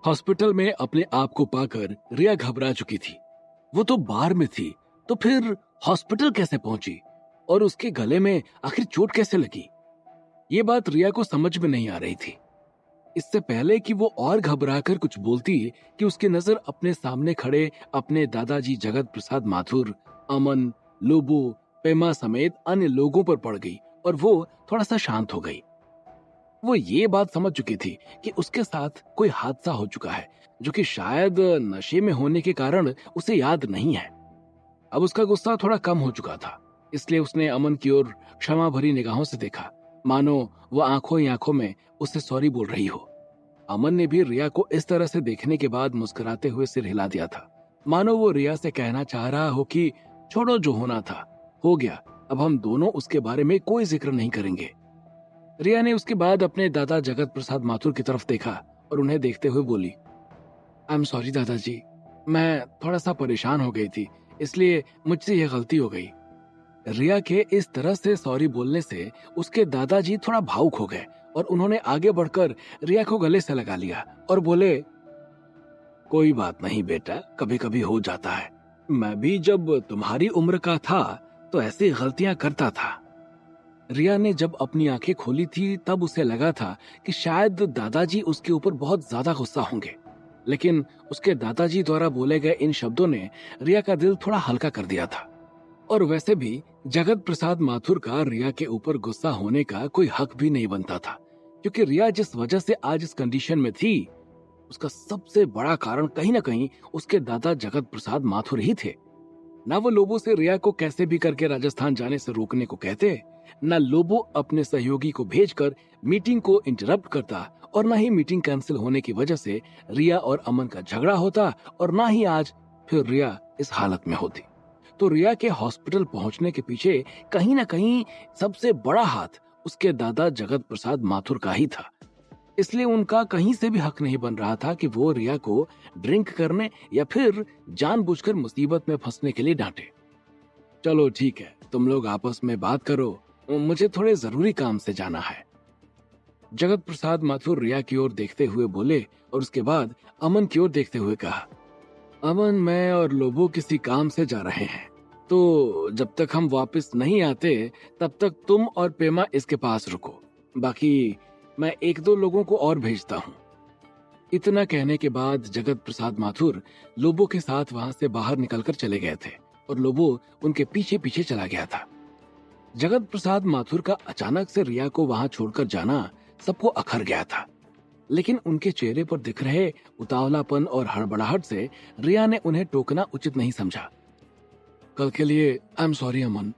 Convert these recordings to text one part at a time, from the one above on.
Hospital में अपने आप को पाकर रिया घबरा चुकी थी। वो तो बार में थी, तो फिर हॉस्पिटल कैसे पहुंची और उसके गले में आखिर चोट कैसे लगी? ये बात रिया को समझ में नहीं आ रही थी। इससे पहले कि वो और घबराकर कुछ बोलती कि उसकी नजर अपने सामने खड़े अपने दादाजी जगत प्रसाद माथुर, अमन, लोबो, पेमा समेत अन्य लोगों पर पड़ गई और वो थोड़ा सा शांत हो गई। वो ये बात समझ चुकी थी कि उसके साथ कोई हादसा हो चुका है, जो कि शायद नशे में होने के कारण उसे याद नहीं है। अब उसका गुस्सा थोड़ा कम हो चुका था, इसलिए उसने अमन की ओर क्षमा भरी निगाहों से देखा, मानो वो आंखों ही आंखों में उससे सॉरी बोल रही हो। अमन ने भी रिया को इस तरह से देखने के बाद मुस्कुराते हुए सिर हिला दिया था, मानो वो रिया से कहना चाह रहा हो कि छोड़ो, जो होना था हो गया, अब हम दोनों उसके बारे में कोई जिक्र नहीं करेंगे। रिया ने उसके बाद अपने दादा जगत प्रसाद माथुर की तरफ देखा और उन्हें देखते हुए बोली, आई एम सॉरी दादाजी, मैं थोड़ा सा परेशान हो गई थी, इसलिए मुझसे यह गलती हो गई। रिया के इस तरह से सॉरी बोलने से उसके दादाजी थोड़ा भावुक हो गए और उन्होंने आगे बढ़कर रिया को गले से लगा लिया और बोले, कोई बात नहीं बेटा, कभी कभी हो जाता है। मैं भी जब तुम्हारी उम्र का था तो ऐसी गलतियां करता था। रिया ने जब अपनी आंखें खोली थी तब उसे लगा था कि शायद दादाजी उसके ऊपर बहुत ज्यादा गुस्सा होंगे, लेकिन उसके दादाजी द्वारा बोले गए इन शब्दों ने रिया का दिल थोड़ा हल्का कर दिया था। और वैसे भी जगत प्रसाद माथुर का रिया के ऊपर गुस्सा होने का कोई हक भी नहीं बनता था, क्योंकि रिया जिस वजह से आज इस कंडीशन में थी, उसका सबसे बड़ा कारण कहीं ना कहीं उसके दादा जगत प्रसाद माथुर ही थे। ना वो लोबो से रिया को कैसे भी करके राजस्थान जाने से रोकने को कहते, ना लोबो अपने सहयोगी को भेजकर मीटिंग को इंटरप्ट करता, और ना ही मीटिंग कैंसिल होने की वजह से रिया और अमन का झगड़ा होता, और ना ही आज फिर रिया इस हालत में होती। तो रिया के हॉस्पिटल पहुंचने के पीछे कहीं ना कहीं सबसे बड़ा हाथ उसके दादा जगत प्रसाद माथुर का ही था। इसलिए उनका कहीं से भी हक नहीं बन रहा था कि वो रिया को ड्रिंक करने या फिर जानबूझकर मुसीबत में फंसने के लिए डांटे। चलो ठीक है, तुम लोग आपस में बात करो, मुझे थोड़े जरूरी काम से जाना है। जगत प्रसाद माथुर रिया की ओर देखते हुए बोले और उसके बाद अमन की ओर देखते हुए कहा, अमन, मैं और लोबो किसी काम से जा रहे हैं, तो जब तक हम वापस नहीं आते तब तक तुम और पेमा इसके पास रुको, बाकी मैं एक दो लोगों को और भेजता हूँ। इतना कहने के बाद जगत प्रसाद माथुर लोबो के साथ वहां से बाहर निकलकर चले गए थे और लोबो उनके पीछे पीछे चला गया था। जगत प्रसाद माथुर का अचानक से रिया को वहां छोड़कर जाना सबको अखर गया था, लेकिन उनके चेहरे पर दिख रहे उतावलापन और हड़बड़ाहट से रिया ने उन्हें टोकना उचित नहीं समझा। कल के लिए आई एम सॉरी अमन,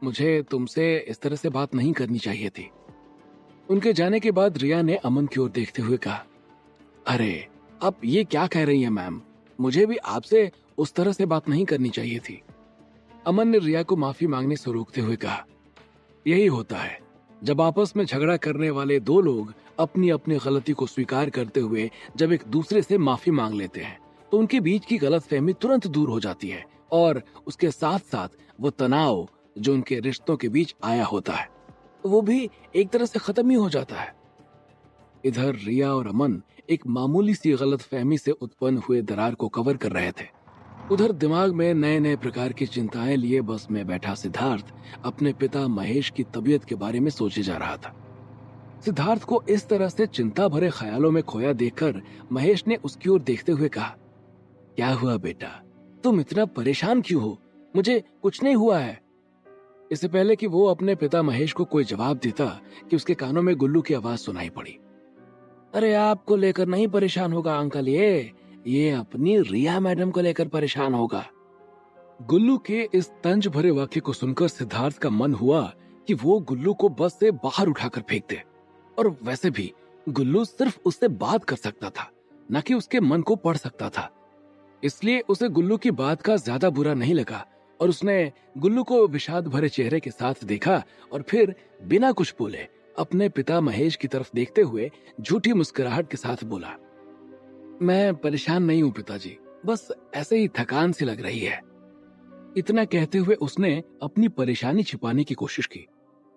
मुझे तुमसे इस तरह से बात नहीं करनी चाहिए थी। उनके जाने के बाद रिया ने अमन की ओर देखते हुए कहा, अरे आप ये क्या कह रही हैं मैम, मुझे भी आपसे उस तरह से बात नहीं करनी चाहिए थी। अमन ने रिया को माफी मांगने से रोकते हुए कहा, यही होता है जब आपस में झगड़ा करने वाले दो लोग अपनी अपनी गलती को स्वीकार करते हुए जब एक दूसरे से माफी मांग लेते हैं तो उनके बीच की गलतफहमी तुरंत दूर हो जाती है और उसके साथ साथ वो तनाव जो उनके रिश्तों के बीच आया होता है वो भी एक तरह से खत्म ही हो जाता है। इधर रिया और अमन एक मामूली सी गलतफहमी से उत्पन्न हुए दरार को कवर कर रहे थे, उधर दिमाग में नए नए प्रकार की चिंताएं लिए बस में बैठा सिद्धार्थ अपने पिता महेश की तबीयत के बारे में सोचे जा रहा था। सिद्धार्थ को इस तरह से चिंता भरे ख्यालों में खोया देखकर महेश ने उसकी ओर देखते हुए कहा, क्या हुआ बेटा, तुम इतना परेशान क्यों हो? मुझे कुछ नहीं हुआ है। इससे पहले कि वो अपने पिता महेश को कोई जवाब देता कि उसके कानों में गुल्लू की आवाज सुनाई पड़ी, अरे आपको लेकर नहीं परेशान होगा अंकल, ये अपनी रिया मैडम को लेकर परेशान होगा। गुल्लू के इस तंज भरे वाक्य को सुनकर सिद्धार्थ का मन हुआ कि वो गुल्लू को बस से बाहर उठाकर फेंक दे, और वैसे भी गुल्लू सिर्फ उससे बात कर सकता था, न कि उसके मन को पढ़ सकता था। इसलिए उसे गुल्लू की बात का ज्यादा बुरा नहीं लगा और उसने गुल्लू को विषाद भरे चेहरे के साथ देखा और फिर बिना कुछ बोले अपने पिता महेश की तरफ देखते हुए झूठी मुस्कुराहट के साथ बोला, मैं परेशान नहीं हूँ पिताजी, बस ऐसे ही थकान सी लग रही है। इतना कहते हुए उसने अपनी परेशानी छिपाने की कोशिश की,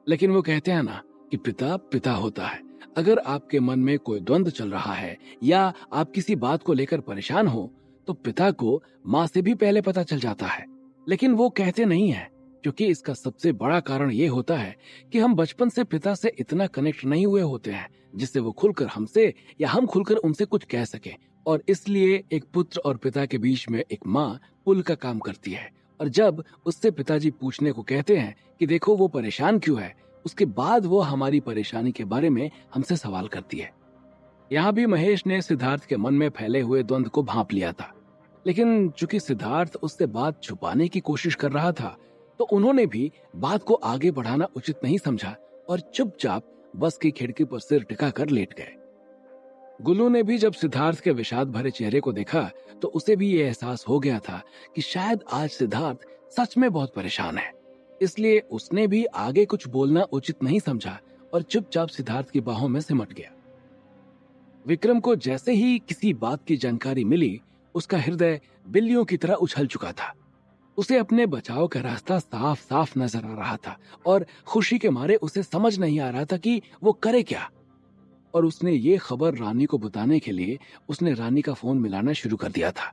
लेकिन वो कहते हैं ना कि पिता पिता होता है, अगर आपके मन में कोई द्वंद्व चल रहा है या आप किसी बात को लेकर परेशान हो, तो पिता को माँ से भी पहले पता चल जाता है, लेकिन वो कहते नहीं है, क्योंकि इसका सबसे बड़ा कारण ये होता है कि हम बचपन से पिता से इतना कनेक्ट नहीं हुए होते हैं जिससे वो खुलकर हमसे या हम खुलकर उनसे कुछ कह सके। और इसलिए एक पुत्र और पिता के बीच में एक माँ पुल का काम करती है, और जब उससे पिताजी पूछने को कहते हैं कि देखो वो परेशान क्यों है, उसके बाद वो हमारी परेशानी के बारे में हमसे सवाल करती है। यहाँ भी महेश ने सिद्धार्थ के मन में फैले हुए द्वंद्व को भांप लिया था, लेकिन चूंकि सिद्धार्थ उससे बात छुपाने की कोशिश कर रहा था, तो उन्होंने भी बात को आगे बढ़ाना उचित नहीं समझा और चुपचाप बस की खिड़की पर सिर टिकाकर लेट गए। गुल्लू ने भी जब सिद्धार्थ के विषाद भरे चेहरे को देखा, तो उसे भी ये एहसास हो गया था कि शायद आज सिद्धार्थ सच में बहुत परेशान है। इसलिए उसने भी आगे कुछ बोलना उचित नहीं समझा और चुपचाप सिद्धार्थ की बाहों में सिमट गया। विक्रम को जैसे ही किसी बात की जानकारी मिली, उसका हृदय बिल्लियों की तरह उछल चुका था। उसे अपने बचाव का रास्ता साफ साफ नजर आ रहा था और खुशी के मारे उसे समझ नहीं आ रहा था कि वो करे क्या। और उसने ये खबर रानी को बताने के लिए उसने रानी का फोन मिलाना शुरू कर दिया था,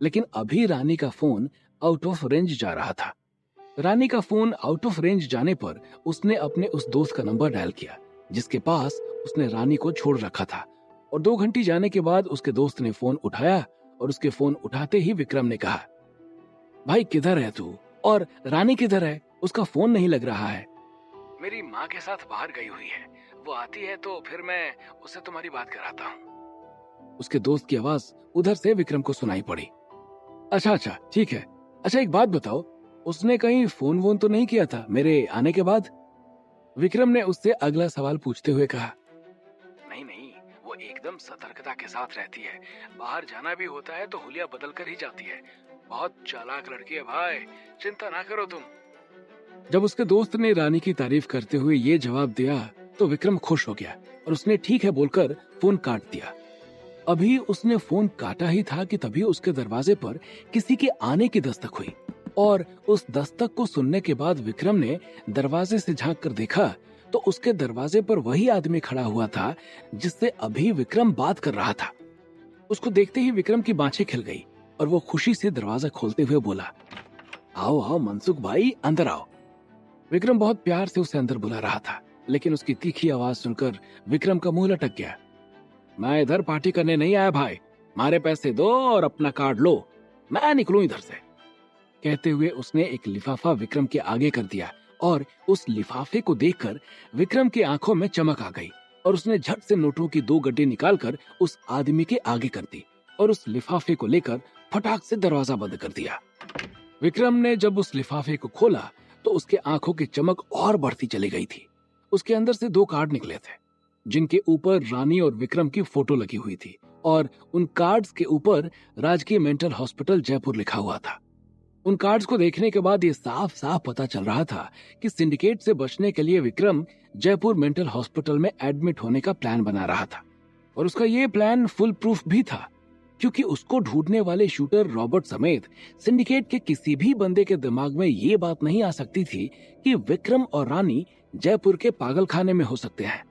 लेकिन अभी रानी का फोन आउट ऑफ रेंज जा रहा था। रानी का फोन आउट ऑफ रेंज जाने पर उसने अपने उस दोस्त का नंबर डायल किया जिसके पास उसने रानी को छोड़ रखा था, और 2 घंटे जाने के बाद उसके दोस्त ने फोन उठाया और उसके फोन उठाते ही विक्रम ने कहा, भाई किधर है तू, और रानी किधर है, उसका फोन नहीं लग रहा है। मेरी माँ के साथ बाहर गई हुई है, वो आती है तो फिर मैं उससे तुम्हारी बात कराता हूँ। उसके दोस्त की आवाज उधर से विक्रम को सुनाई पड़ी। अच्छा ठीक है। अच्छा एक बात बताओ, उसने कहीं फोन वोन तो नहीं किया था मेरे आने के बाद? विक्रम ने उससे अगला सवाल पूछते हुए कहा। नहीं, वो एकदम सतर्कता के साथ रहती है, बाहर जाना भी होता है तो हुलिया बदल कर ही जाती है, बहुत चालाक लड़की है भाई, चिंता ना करो तुम। जब उसके दोस्त ने रानी की तारीफ करते हुए ये जवाब दिया तो विक्रम खुश हो गया और उसने ठीक है बोलकर फोन काट दिया। अभी उसने फोन काटा ही था कि तभी उसके दरवाजे पर किसी के आने की दस्तक हुई, और उस दस्तक को सुनने के बाद विक्रम ने दरवाजे से झांक कर देखा तो उसके दरवाजे पर वही आदमी खड़ा हुआ था जिससे अभी विक्रम बात कर रहा था। उसको देखते ही विक्रम की बाँछें खिल गई और वो खुशी से दरवाजा खोलते हुए बोला, आओ आओ मनसुख भाई, अंदर आओ। विक्रम बहुत प्यार से उसे अंदर बुला रहा था, लेकिन उसकी तीखी आवाज सुनकर विक्रम का मुंह लटक गया। मैं इधर पार्टी करने नहीं आया भाई, मारे पैसे दो और अपना कार्ड लो, मैं निकलूं इधर से। कहते हुए उसने एक लिफाफा विक्रम के आगे कर दिया और उस लिफाफे को देखकर विक्रम की आंखों में चमक आ गई और उसने झट से नोटों की 2 गड्डी निकालकर उस आदमी के आगे कर दी और उस लिफाफे को लेकर फटाक से दरवाजा बंद कर दिया। विक्रम ने जब उस लिफाफे को खोला तो उसके आंखों की चमक और बढ़ती चली गई थी। उसके अंदर से 2 कार्ड निकले थे जिनके ऊपर रानी और विक्रम की फोटो लगी हुई थी, और उन कार्ड्स के ऊपर राजकीय मेंटल हॉस्पिटल जयपुर लिखा हुआ था। उन कार्ड्स को देखने के बाद ये साफ साफ पता चल रहा था कि सिंडिकेट से बचने के लिए विक्रम जयपुर मेंटल हॉस्पिटल में एडमिट होने का प्लान बना रहा था, और उसका ये प्लान फुल प्रूफ भी था, क्योंकि उसको ढूंढने वाले शूटर रॉबर्ट समेत सिंडिकेट के किसी भी बंदे के दिमाग में ये बात नहीं आ सकती थी कि विक्रम और रानी जयपुर के पागल खाने में हो सकते हैं।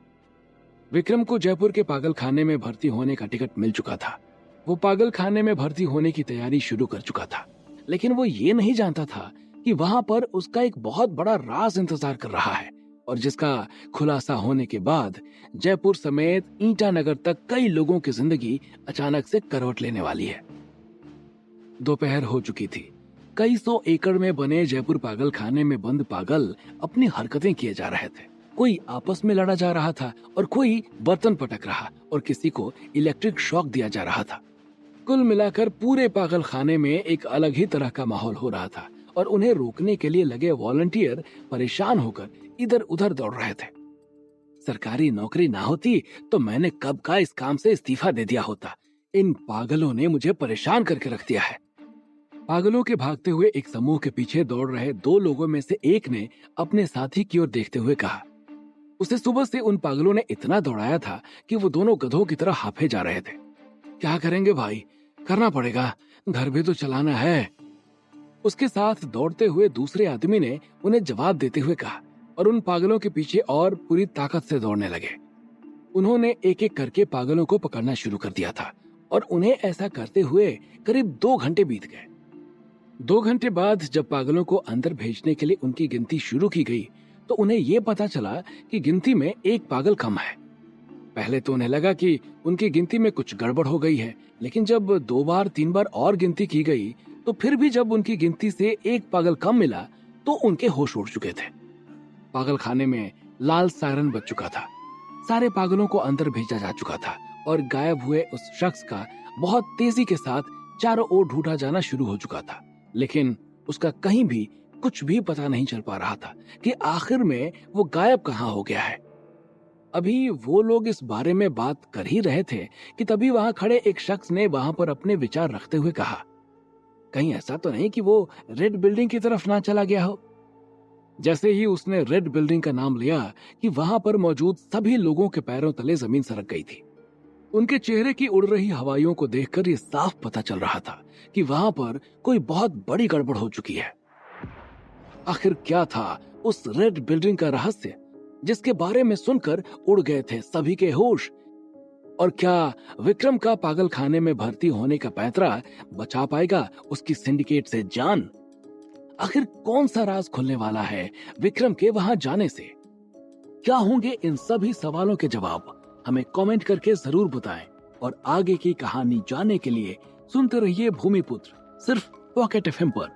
विक्रम को जयपुर के पागल खाने में भर्ती होने का टिकट मिल चुका था। वो पागल खाने में भर्ती होने की तैयारी शुरू कर चुका था, लेकिन वो ये नहीं जानता था कि वहां पर उसका एक बहुत बड़ा राज इंतजार कर रहा है, और जिसका खुलासा होने के बाद जयपुर समेत ईटानगर तक कई लोगों की जिंदगी अचानक से करवट लेने वाली है। दोपहर हो चुकी थी। कई 100 एकड़ में बने जयपुर पागल खाने में बंद पागल अपनी हरकतें किए जा रहे थे। कोई आपस में लड़ा जा रहा था और कोई बर्तन पटक रहा और किसी को इलेक्ट्रिक शॉक दिया जा रहा था। कुल मिलाकर पूरे पागल खाने में एक अलग ही तरह का माहौल हो रहा था, और उन्हें रोकने के लिए लगे वॉलंटियर परेशान होकर इधर उधर दौड़ रहे थे। सरकारी नौकरी ना होती तो मैंने कब का इस काम से इस्तीफा दे दिया होता। इन पागलों ने मुझे परेशान करके रख दिया है। पागलों के भागते हुए एक समूह के पीछे दौड़ रहे 2 लोगों में से एक ने अपने साथी की ओर देखते हुए कहा। उसे सुबह से उन पागलों ने इतना दौड़ाया था कि वो दोनों गधों की तरह हाफे जा रहे थे। क्या करेंगे भाई, करना पड़ेगा, घर भी तो चलाना है। उसके साथ दौड़ते हुए दूसरे आदमी ने उन्हें जवाब देते हुए कहा, और उन पागलों के पीछे और पूरी ताकत से दौड़ने लगे। उन्होंने एक एक करके पागलों को पकड़ना शुरू कर दिया था और उन्हें ऐसा करते हुए करीब 2 घंटे बीत गए। 2 घंटे बाद जब पागलों को अंदर भेजने के लिए उनकी गिनती शुरू की गई तो उन्हें यह पता चला कि गिनती में एक पागल कम है। पहले तो उन्हें लगा कि उनकी गिनती में कुछ गड़बड़ हो गई है, लेकिन जब 2 बार 3 बार और गिनती की गई तो फिर भी जब उनकी गिनती से एक पागल कम मिला तो उनके होश उड़ चुके थे। पागल खाने में लाल सायरन बज चुका था, सारे पागलों को अंदर भेजा जा चुका था और गायब हुए उस शख्स का बहुत तेजी के साथ चारों ओर ढूंढा जाना शुरू हो चुका था, लेकिन उसका कहीं भी कुछ भी पता नहीं चल पा रहा था कि आखिर में वो गायब कहाँ हो गया है। अभी वो लोग इस बारे में बात कर ही रहे थे कि तभी वहां खड़े एक शख्स ने वहां पर अपने विचार रखते हुए कहा, कहीं ऐसा तो नहीं कि वो रेड बिल्डिंग की तरफ ना चला गया हो। जैसे ही उसने रेड बिल्डिंग का नाम लिया कि वहां पर मौजूद सभी लोगों के पैरों तले जमीन सरक गई थी। उनके चेहरे की उड़ रही हवाइयों को देखकर ये साफ पता चल रहा था कि वहां पर कोई बहुत बड़ी गड़बड़ हो चुकी है। आखिर क्या था उस रेड बिल्डिंग का रहस्य जिसके बारे में सुनकर उड़ गए थे सभी के होश? और क्या विक्रम का पागल खाने में भर्ती होने का पैंतरा बचा पाएगा उसकी सिंडिकेट से जान? आखिर कौन सा राज खुलने वाला है विक्रम के वहां जाने से? क्या होंगे इन सभी सवालों के जवाब? हमें कमेंट करके जरूर बताएं और आगे की कहानी जानने के लिए सुनते रहिए भूमिपुत्र, सिर्फ पॉकेट एफएम पर।